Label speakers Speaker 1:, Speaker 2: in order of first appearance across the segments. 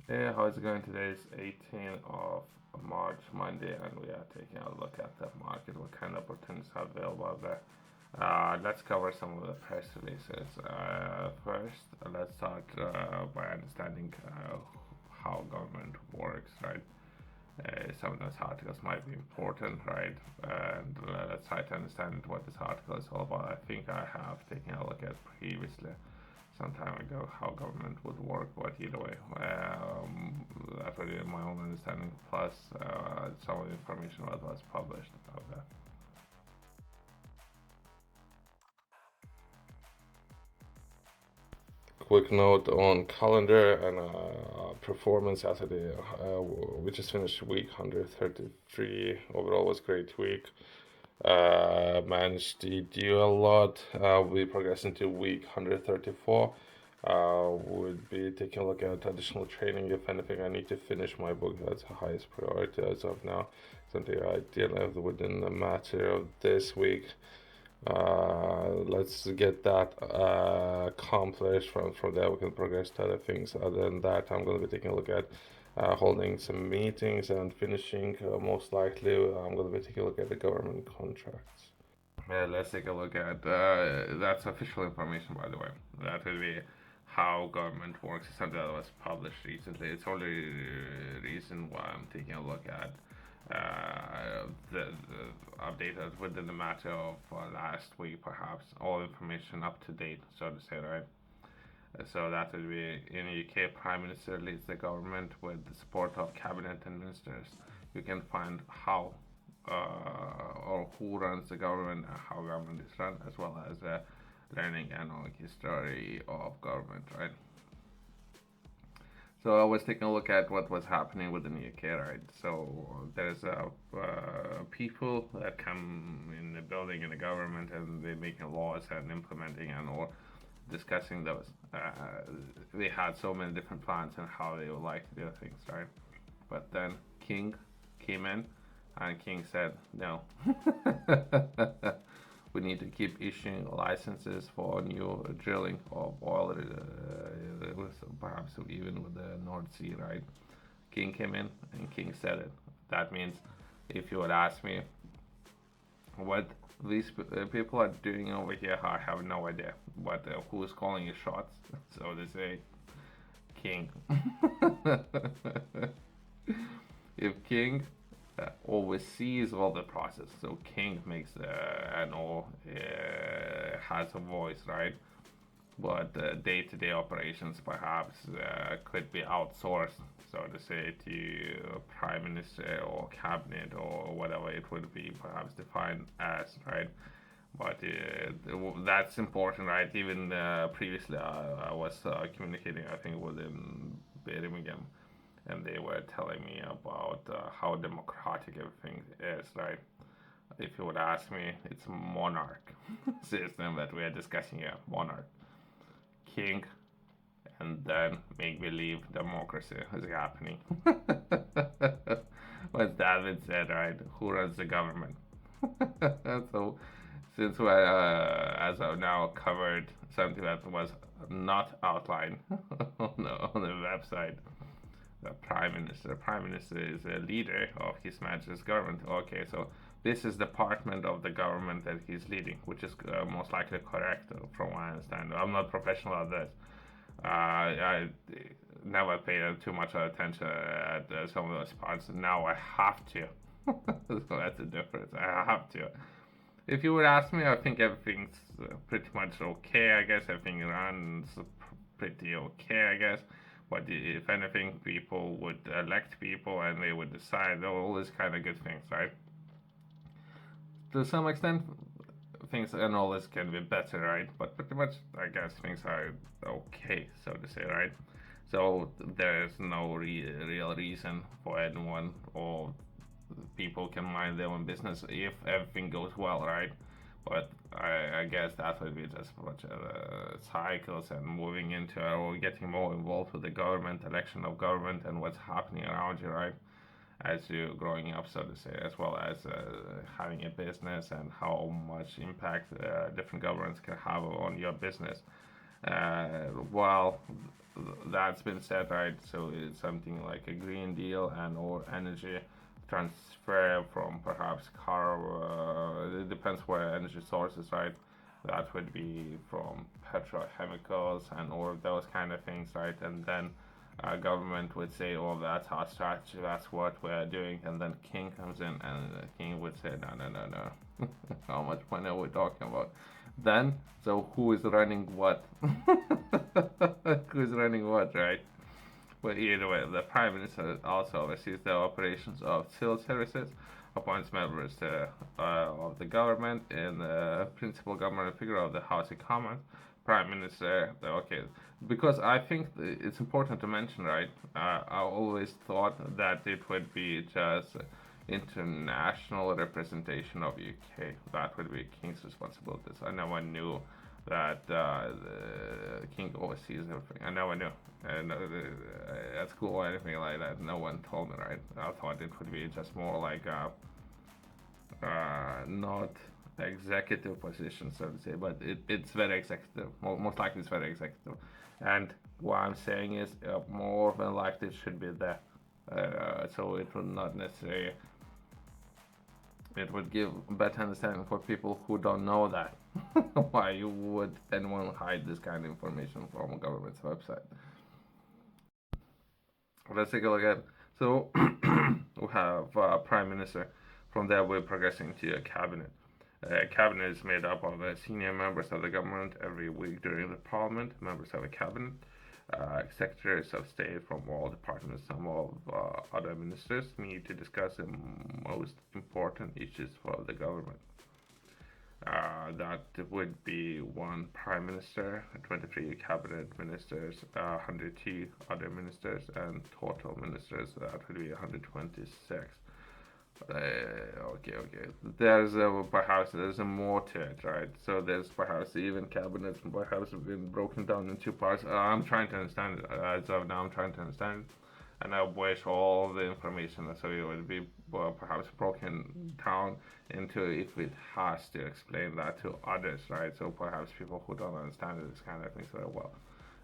Speaker 1: Hey, how's it going? Today is 18th of March, Monday, and we are taking a look at the market, what kind of opportunities are available out there. Let's cover some of the press releases. First, let's start by understanding how government works, right? Some of those articles might be important, right? And let's try to understand what this article is all about. I think I have taken a look at previously some time ago how government would work, but either way, that would be my own understanding, plus some of the information that was published out there. Quick note on calendar and performance yesterday. We just finished week 133. Overall was great week. Managed to do a lot. We progress into week 134. Would be taking a look at additional training. If anything, I need to finish my book. That's the highest priority as of now. Something I deal with within the matter of this week. Let's get that accomplished. From there, we can progress to other things. Other than that, I'm going to be taking a look at holding some meetings and finishing. Most likely, I'm going to be taking a look at the government contracts. Let's take a look at that's official information, by the way. That will be how government works. It's something that was published recently. It's only reason why I'm taking a look at the updated within the matter of last week, perhaps all information up to date, so to say, right? So that will be in the UK, Prime Minister leads the government with the support of cabinet and ministers. You can find how or who runs the government and how government is run, as well as learning and history of government, right? So I was taking a look at what was happening within the UK, right? So there's people that come in the building in the government and they're making laws and implementing and or discussing those. They had so many different plans and how they would like to do things, right? But then King came in and King said, no, we need to keep issuing licenses for new drilling of oil, perhaps even with the North Sea, right? King came in and King said it. That means if you would ask me what these people are doing over here, I have no idea. But who's calling the shots? So they say, King. If King oversees all the process, so King makes and all has a voice, right? But day-to-day operations perhaps could be outsourced, so to say, to prime minister or cabinet or whatever it would be perhaps defined as, right? But that's important, right? Even previously, I was communicating, I think, within Birmingham, and they were telling me about how democratic everything is, right? If you would ask me, it's monarch system that we are discussing here, monarch, king, and then make believe democracy is happening. What David said, right? Who runs the government? So, since we as I've now covered something that was not outlined on the website, the prime minister. The prime minister is a leader of His Majesty's government. Okay, so this is the department of the government that he's leading, which is most likely correct, from what I understand. I'm not professional at this. I never paid too much attention at some of those parts. Now I have to. So that's the difference. I have to. If you would ask me, I think everything's pretty much okay. I guess everything runs pretty okay. I guess. But if anything, people would elect people and they would decide all these kind of good things, right? To some extent, things and all this can be better, right? But pretty much, I guess things are okay, so to say, right? So there's no real reason for anyone or people can mind their own business if everything goes well, right? But I guess that would be just much cycles and moving into or getting more involved with the government, election of government, and what's happening around you, right? As you're growing up, so to say, as well as having a business and how much impact different governments can have on your business. Well, that's been said, right? So it's something like a Green Deal and or energy transfer from perhaps car. It depends where energy sources, right? That would be from petrochemicals and all of those kind of things, right? And then government would say, "Oh, that's our strategy. That's what we're doing." And then King comes in, and the King would say, "No, no, no, no. How much money are we talking about?" Then, so who is running what? Who's running what, right? But either way, the Prime Minister also oversees the operations of civil services, appoints members of the government, and the principal government figure of the House of Commons. Prime Minister, okay, because I think it's important to mention, right? I always thought that it would be just international representation of UK. That would be King's responsibilities. I never knew that the King oversees everything. I never knew. And at school or anything like that, no one told me, right? I thought it would be just more like not executive position, so to say, but it's very executive. Most likely, it's very executive. And what I'm saying is, more than likely, it should be there. So it would not necessarily. It would give better understanding for people who don't know that. Why you would anyone hide this kind of information from a government's website? Let's take a look at. So we have Prime Minister. From there, we're progressing to a cabinet. Cabinet is made up of senior members of the government. Every week during the Parliament, members of a cabinet, secretaries of state from all departments, some of other ministers meet to discuss the most important issues for the government. That would be one prime minister, 23 cabinet ministers, 102 other ministers, and total ministers, that would be 126. Okay. Perhaps there's a more to it, right? So there's perhaps even cabinets perhaps have been broken down in two parts. I'm trying to understand it. As of now, I'm trying to understand it, and I wish all the information so it would be perhaps broken down into if it has to explain that to others, right? So perhaps people who don't understand this kind of things very well.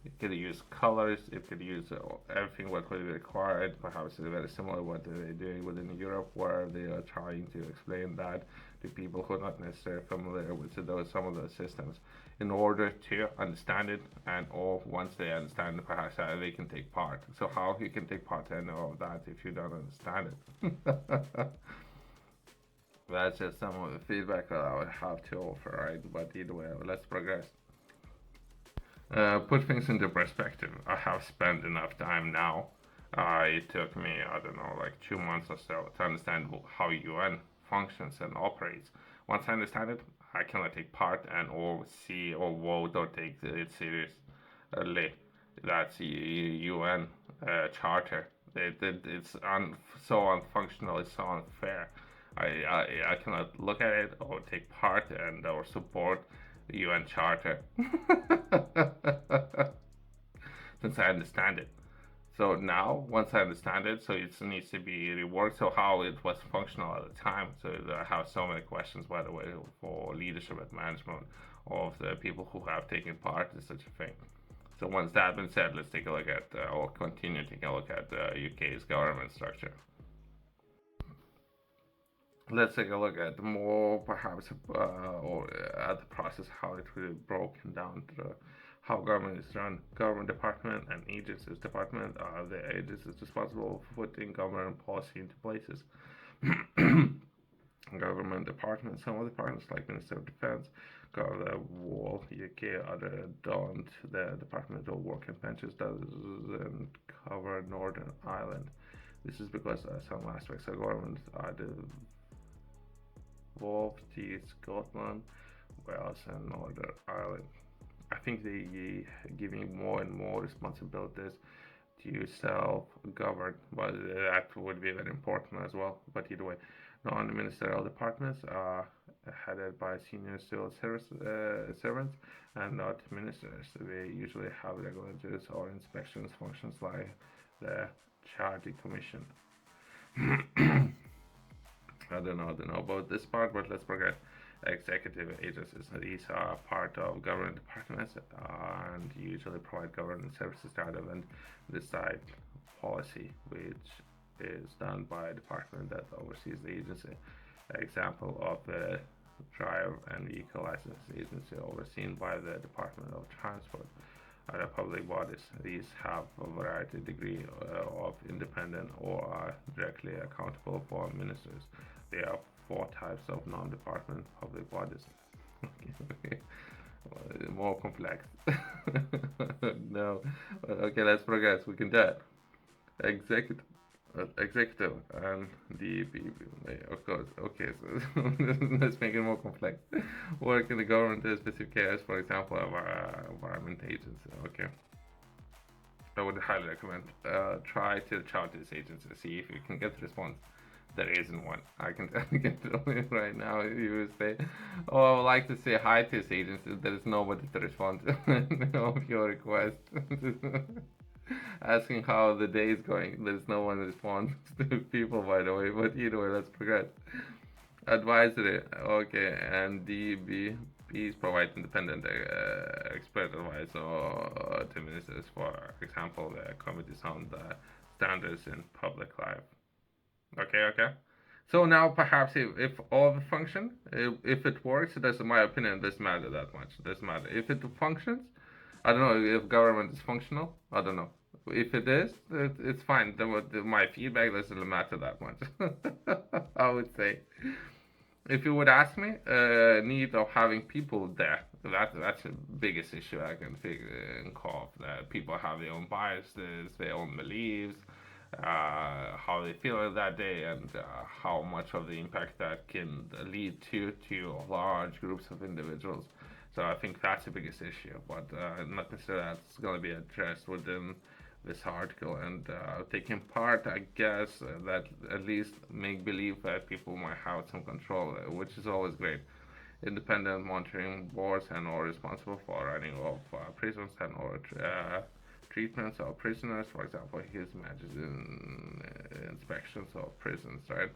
Speaker 1: It could use colors, it could use everything what would be required. Perhaps it's very similar to what they're doing within Europe, where they are trying to explain that to people who are not necessarily familiar with some of those systems in order to understand it, and or once they understand it, perhaps they can take part. So how you can take part in all of that if you don't understand it? That's just some of the feedback that I would have to offer, right? But either way, let's progress. Put things into perspective. I have spent enough time now. It took me, I don't know, like 2 months or so to understand how UN functions and operates. Once I understand it, I cannot take part and or see or vote or take it seriously. That's the UN charter. It's so unfunctional. It's so unfair. I cannot look at it or take part and or support the UN Charter since I understand it. So now, once I understand it, so it needs to be reworked. So how it was functional at the time. So I have so many questions, by the way, for leadership and management of the people who have taken part in such a thing. So once that's been said, let's take a look at, or continue taking a look at the UK's government structure. Let's take a look at more perhaps or at the process how it really broken down to how government is run. Government department and agencies department are the agencies responsible for putting government policy into places. Government departments, some of the departments like Minister of Defence cover the whole UK, other don't. The Department of Work and Pensions doesn't cover Northern Ireland. This is because some aspects of government are devolved to Scotland, Wales, and Northern Ireland. I think they giving more and more responsibilities to self-govern, but that would be very important as well. But either way, non-ministerial departments are headed by senior civil servants and not ministers. They usually have regulators or inspections functions like the Charity Commission. I don't know about this part, but let's progress. executive agencies. These are part of government departments and usually provide government services rather than decide policy, which is done by a department that oversees the agency. Example of the driver and vehicle license agency overseen by the Department of Transport are public bodies. These have a variety degree of independent or are directly accountable for ministers. There are four types of non-department public bodies. More complex. No. Okay, let's progress. We can do it. Executive. Executive and the of course. Okay, so let's make it more complex. Work in the government in specific areas, for example, environment agency. Okay, I would highly recommend try to reach out to this agency, see if you can get a response. There isn't one. I can tell you right now. You would say, "Oh, I would like to say hi to this agency." There is nobody to respond to of your request. Asking how the day is going. There's no one responds to people, by the way. But either way, let's progress. Advisory. Okay, and DBPs provide independent expert advice to ministers, for example, the committees on the standards in public life. Okay, okay. So now perhaps if all the function, if it works, it doesn't, my opinion, doesn't matter that much. It doesn't matter. If it functions, I don't know if government is functional. I don't know. If it is, it's fine. My feedback doesn't matter that much. I would say. If you would ask me, need of having people there, that's the biggest issue I can think of. That people have their own biases, their own beliefs, how they feel that day, and how much of the impact that can lead to large groups of individuals. So I think that's the biggest issue, but not necessarily that's going to be addressed within this article. And taking part, I guess, that at least make believe that people might have some control, which is always great. Independent monitoring boards and or responsible for running of prisons and or treatments of prisoners, for example, his majesty's inspections of prisons, right?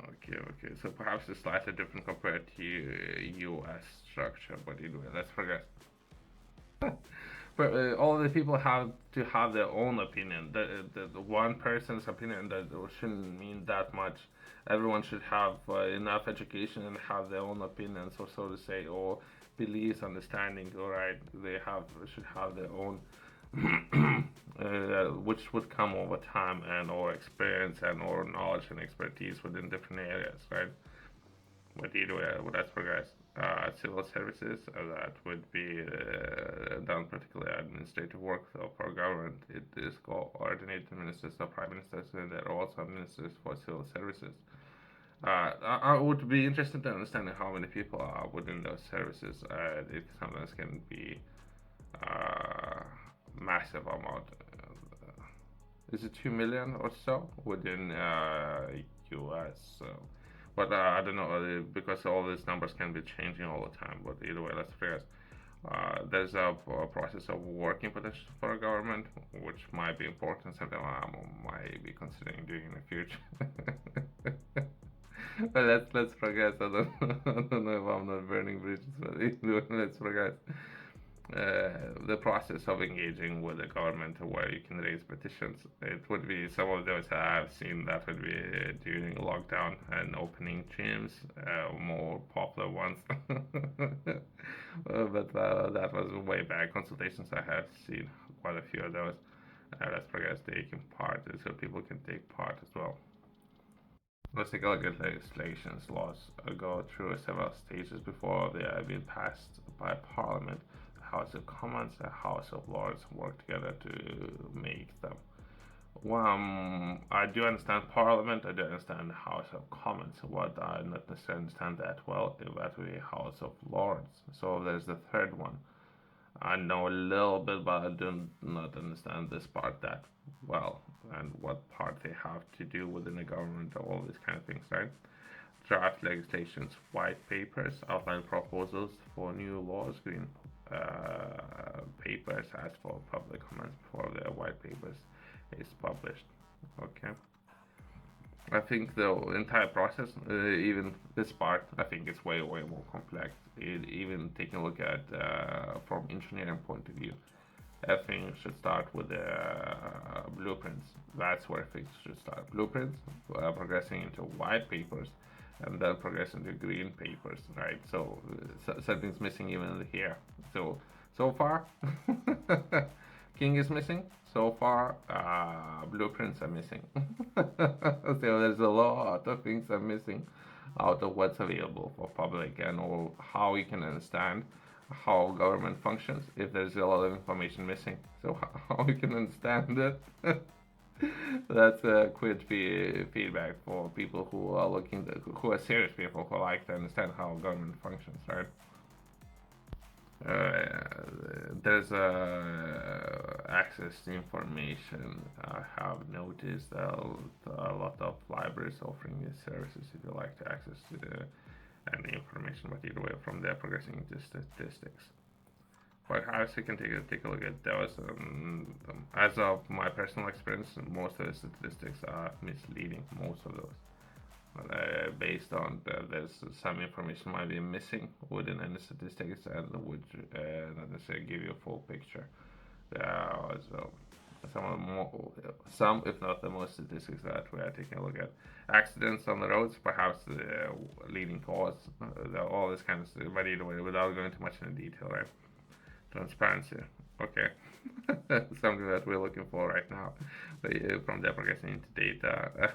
Speaker 1: Okay, okay. So perhaps it's slightly different compared to U.S. structure, but anyway, let's progress. But all the people have to have their own opinion. The one person's opinion that shouldn't mean that much. Everyone should have enough education and have their own opinions, or so to say, or beliefs, understanding. All right, they have should have their own, which would come over time and or experience and or knowledge and expertise within different areas, right? But either way, let's progress. Civil services, that would be done particularly administrative work for government. It is coordinated ministers or prime ministers, and there are also ministers for civil services. I would be interested in understanding how many people are within those services. It sometimes can be massive amount. Is it 2 million or so within US? But I don't know because all these numbers can be changing all the time. But either way, let's figure. There's a process of working potential for a government, which might be important. Something I might be considering doing in the future. But let's progress. I don't, I don't know if I'm not burning bridges, but anyway, let's progress. The process of engaging with the government where you can raise petitions. It would be some of those I've seen that would be during lockdown and opening gyms, more popular ones. But that was way back. Consultations I have seen quite a few of those. Let's progress taking part so people can take part as well. Let's take a look at legislations. Laws go through several stages before they are being passed by Parliament. House of Commons and House of Lords work together to make them. I do understand Parliament, I do understand the House of Commons. What I not necessarily understand that well is that we House of Lords. So there's the third one. I know a little bit, but I do not understand this part that well and what part they have to do within the government, all these kind of things, right? Draft legislations, white papers, outline proposals for new laws, green papers ask for public comments before the white papers is published. Okay. I think the entire process, even this part, I think it's way more complex. Even taking a look at from engineering point of view, everything should start with the blueprints. That's where things should start. Blueprints, progressing into white papers, and then progressing to green papers, right? So something's missing even here. So far, King is missing. So far, blueprints are missing. So there's a lot of things are missing out of what's available for public and or how you can understand how government functions if there's a lot of information missing. So how you can understand it. That's a quick feedback for people who are who are serious people who like to understand how government functions, right? There's access to information. I have noticed a lot of libraries offering these services if you like to access to any information, but either way, from there progressing into statistics. Perhaps you can take a look at those. As of my personal experience, most of the statistics are misleading. Most of those. Based on there's some information might be missing within any statistics and would not necessarily give you a full picture. So some if not the most statistics that we are taking a look at. Accidents on the roads, perhaps the leading cause, all this kind of stuff, but either way, without going too much into detail, right? Transparency, okay. Something that we're looking for right now. But, from there progressing into data.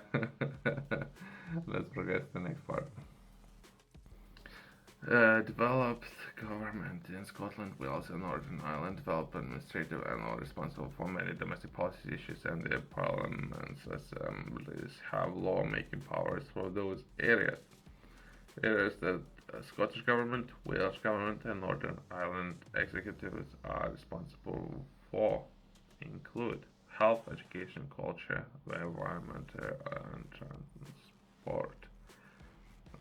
Speaker 1: Let's progress to the next part. Developed government in Scotland, Wales, and Northern Ireland develop administrative and are responsible for many domestic policy issues, and their parliaments assemblies have lawmaking powers for those areas. Areas that Scottish government, Welsh government, and Northern Ireland executives are responsible for include health, education, culture, the environment, and transport.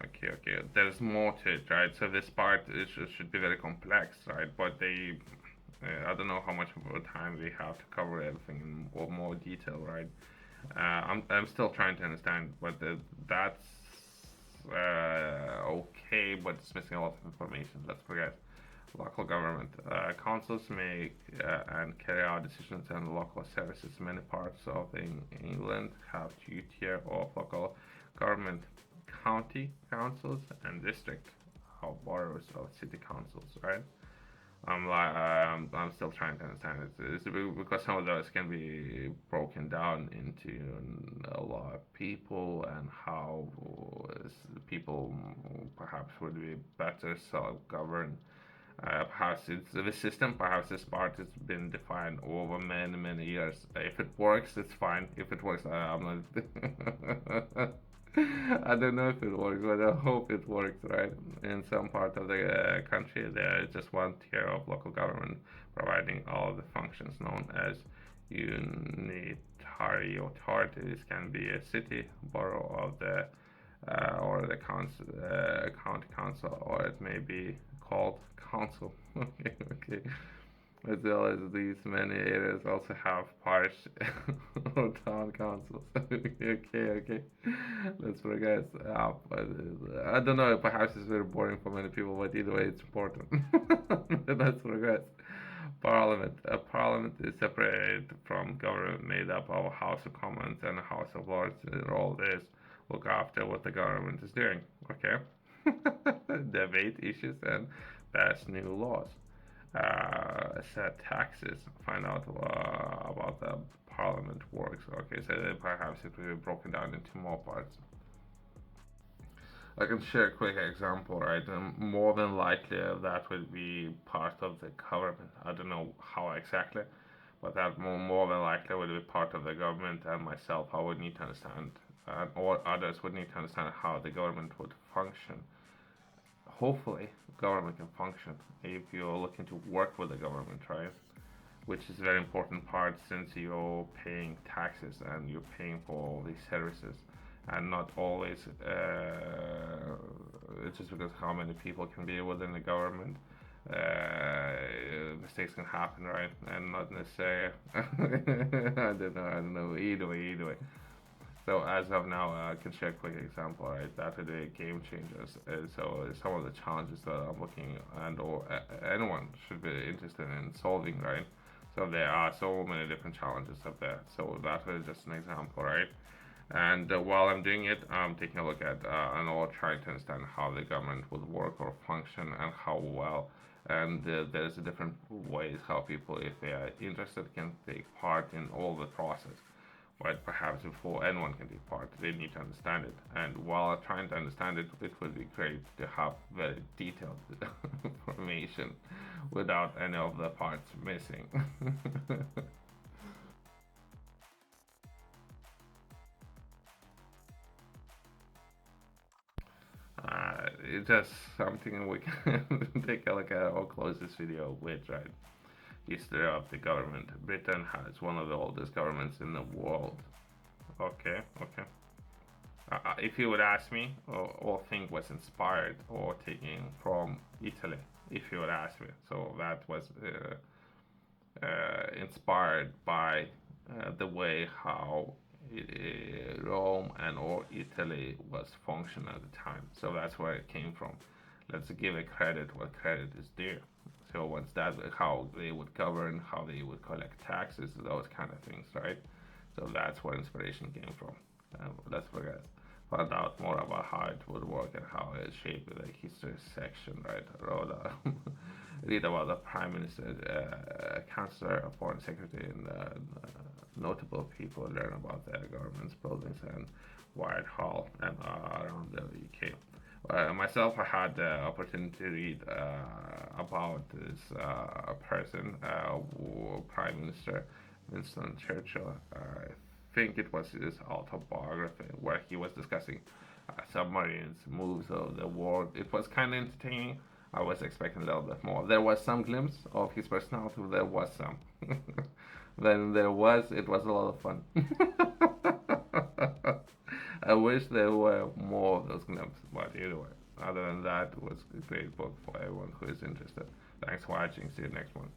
Speaker 1: Okay. There's more to it, right? So this part should be very complex, right? But I don't know how much of time we have to cover everything in more detail, right? I'm still trying to understand, but that's okay, but it's missing a lot of information. Let's progress. Local government. Councils make and carry out decisions on local services. Many parts of England have two-tier of local government: county councils and district of boroughs of city councils. Right? I'm still trying to understand it. It's because some of those can be broken down into a lot of people and how people perhaps would be better self-governed. Perhaps it's the system, perhaps this part has been defined over many years. If it works, it's fine. If it works, I'm not. I don't know if it works, but I hope it works, right? In some part of the country, there is just one tier of local government providing all the functions known as unitary authorities. Can be a city, borough of the or the county council, or it may be called council. Okay. As well as these many areas also have parish or town councils. Okay. Let's progress. I don't know, perhaps it's very boring for many people, but either way, it's important. Let's progress. Parliament. A parliament is separated from government, made up of a House of Commons and a House of Lords. Their role is look after what the government is doing. Okay. Debate issues and pass new laws. Set taxes, find out about the parliament works. Okay, so perhaps it will be broken down into more parts. I can share a quick example, right? More than likely, that would be part of the government. I don't know how exactly, but that more than likely would be part of the government, and myself, I would need to understand, or others would need to understand how the government would function. Hopefully, government can function if you're looking to work with the government, right? Which is a very important part since you're paying taxes and you're paying for all these services, and not always it's just because how many people can be within the government. Mistakes can happen, right? And not necessarily. I don't know. Either way. So as of now, I can share a quick example, right? That would be game changers. So some of the challenges that I'm looking and or anyone should be interested in solving, right? So there are so many different challenges up there. So that was just an example, right? And while I'm doing it, I'm taking a look at and all trying to understand how the government would work or function and how well. And there's different ways how people, if they are interested, can take part in all the process. But perhaps before anyone can take part, they need to understand it. And while trying to understand it, it would be great to have very detailed information without any of the parts missing. It's just something we can take a look at or close this video with, right? History of the government. Britain has one of the oldest governments in the world. Okay, okay. If you would ask me, all thing was inspired or taken from Italy. If you would ask me, so that was inspired by the way how Rome and or Italy was functioning at the time. So that's where it came from. Let's give it credit what credit is due. So once that, how they would govern, how they would collect taxes, those kind of things, right? So that's where inspiration came from. Let's forget. Find out more about how it would work and how it shaped the history section, right? I wrote read about the prime minister, chancellor, foreign secretary, and notable people learn about their government's buildings and Whitehall and around the UK. Myself, I had the opportunity to read about this person, Prime Minister Winston Churchill. I think it was his autobiography where he was discussing submarines, moves of the world. It was kind of entertaining. I was expecting a little bit more. There was some glimpse of his personality. There was some. Then there was. It was a lot of fun. I wish there were more of those glimpses, but either way. Other than that, it was a great book for everyone who is interested. Thanks for watching. See you next one.